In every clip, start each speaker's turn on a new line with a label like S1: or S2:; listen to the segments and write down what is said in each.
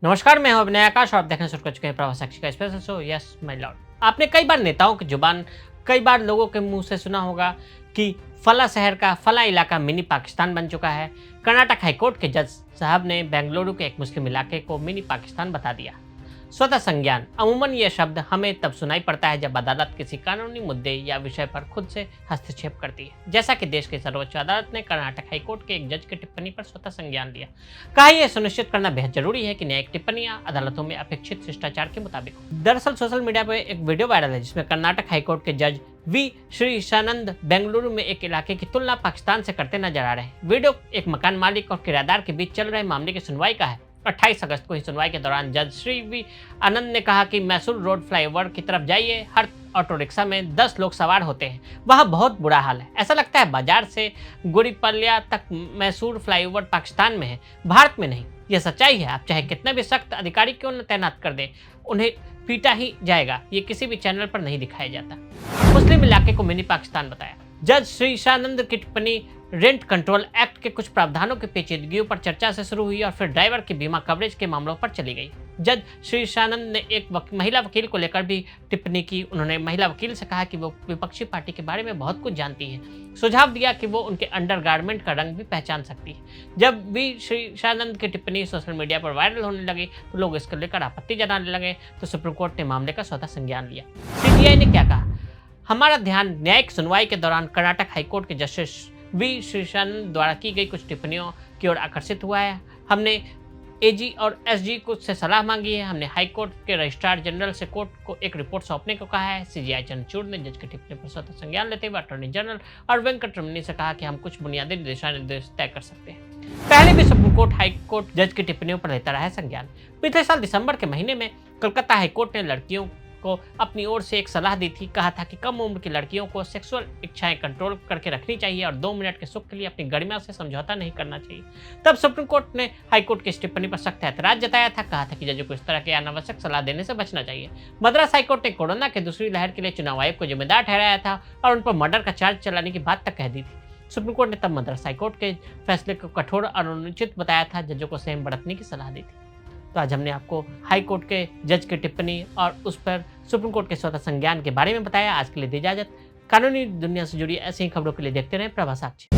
S1: नमस्कार, मैं हूं अभिनय आकाश और आप देखने शुरू कर चुके हैं प्रवाह साक्षी का special show yes my Lord. आपने कई बार नेताओं की जुबान, कई बार लोगों के मुंह से सुना होगा कि फला शहर का फला इलाका मिनी पाकिस्तान बन चुका है। कर्नाटक हाईकोर्ट के जज साहब ने बेंगलुरु के एक मुस्लिम इलाके को मिनी पाकिस्तान बता दिया। स्वतः संज्ञान, अमूमन यह शब्द हमें तब सुनाई पड़ता है जब अदालत किसी कानूनी मुद्दे या विषय पर खुद से हस्तक्षेप करती है, जैसा कि देश की सर्वोच्च अदालत ने कर्नाटक हाईकोर्ट के एक जज की टिप्पणी पर स्वतः संज्ञान लिया। कहा यह सुनिश्चित करना बेहद जरूरी है कि न्यायिक टिप्पणियां अदालतों में अपेक्षित शिष्टाचार के मुताबिक हो। दरअसल सोशल मीडिया पर एक वीडियो वायरल है जिसमें कर्नाटक हाईकोर्ट के जज वी श्रीशानंद बेंगलुरु में एक इलाके की तुलना पाकिस्तान से करते नजर आ रहे हैं। वीडियो एक मकान मालिक और किराएदार के बीच चल रहे मामले की सुनवाई का है। 28 अगस्त को ही सुनवाई के दौरान जज श्री वी आनंद ने कहा कि मैसूर रोड फ्लाईओवर की तरफ जाइए, हर ऑटो रिक्शा में 10 लोग सवार होते हैं, वह बहुत बुरा हाल है। ऐसा लगता है बाजार से गुड़ीपलिया तक मैसूर फ्लाईओवर पाकिस्तान में है, भारत में नहीं। यह सच्चाई है, आप चाहे कितने भी सख्त अधिकारी क्यों न तैनात कर दें, उन्हें पीटा ही जाएगा। ये किसी भी चैनल पर नहीं दिखाया जाता। मुस्लिम इलाके को मिनी पाकिस्तान बताया। जज श्रीशानंद की टिप्पणी रेंट कंट्रोल एक्ट के कुछ प्रावधानों की पेचीदगियों पर चर्चा से शुरू हुई और फिर ड्राइवर के बीमा कवरेज के मामलों पर चली गई। जज श्रीशानंद ने एक महिला वकील को लेकर भी टिप्पणी की। उन्होंने महिला वकील से कहा कि वो विपक्षी पार्टी के बारे में बहुत कुछ जानती है, सुझाव दिया कि वो उनके अंडरगारमेंट का रंग भी पहचान सकती है। जब भी श्रीशानंद की टिप्पणी सोशल मीडिया पर वायरल होने लगी तो लोग इसको लेकर आपत्ति जताने लगे, तो सुप्रीम कोर्ट ने मामले का स्वतः संज्ञान लिया। सीबीआई ने क्या कहा? हमारा ध्यान न्यायिक सुनवाई के दौरान कर्नाटक हाईकोर्ट के जस्टिस वी श्रीशानंद द्वारा की गई कुछ टिप्पणियों की ओर आकर्षित हुआ है। हमने एजी और एसजी को से सलाह मांगी है। हमने हाईकोर्ट के रजिस्ट्रार जनरल से कोर्ट को एक रिपोर्ट सौंपने को कहा है। सीजीआई चंद्रचूड़ ने जज की टिप्पणी पर स्वतः संज्ञान लेते हुए अटॉर्नी जनरल और वेंकटरमणी से कहा कि हम कुछ बुनियादी दिशा निर्देश तय कर सकते हैं। पहले भी सुप्रीम कोर्ट हाईकोर्ट जज की टिप्पणियों पर लेता रहा है संज्ञान। पिछले साल दिसंबर के महीने में कलकत्ता हाईकोर्ट ने लड़कियों को अपनी ओर से एक सलाह दी थी। कहा था कि कम उम्र की लड़कियों को सेक्सुअल इच्छाएं कंट्रोल करके रखनी चाहिए और 2 मिनट के सुख के लिए अपनी गरिमा से समझौता नहीं करना चाहिए। तब सुप्रीम कोर्ट ने हाईकोर्ट की इस टिप्पणी पर सख्त ऐतराज जताया था। कहा था कि जजों को इस तरह के अनावश्यक सलाह देने से बचना चाहिए। मद्रास हाईकोर्ट ने कोरोना की दूसरी लहर के लिए चुनाव आयोग को जिम्मेदार ठहराया था और उन पर मर्डर का चार्ज चलाने की बात तक कह दी थी। सुप्रीम कोर्ट ने तब मद्रास हाईकोर्ट के फैसले को कठोर और अनुचित बताया था, जजों को संयम बरतने की सलाह दी थी। तो आज हमने आपको हाई कोर्ट के जज की टिप्पणी और उस पर सुप्रीम कोर्ट के स्वतः संज्ञान के बारे में बताया। आज के लिए दी इजाजत। कानूनी दुनिया से जुड़ी ऐसी ही खबरों के लिए देखते रहें प्रवाह साक्षी।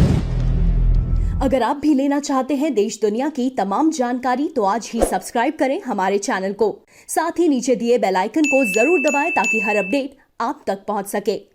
S2: अगर आप भी लेना चाहते हैं देश दुनिया की तमाम जानकारी तो आज ही सब्सक्राइब करें हमारे चैनल को। साथ ही नीचे दिए बेल आइकन को जरूर दबाएं ताकि हर अपडेट आप तक पहुंच सके।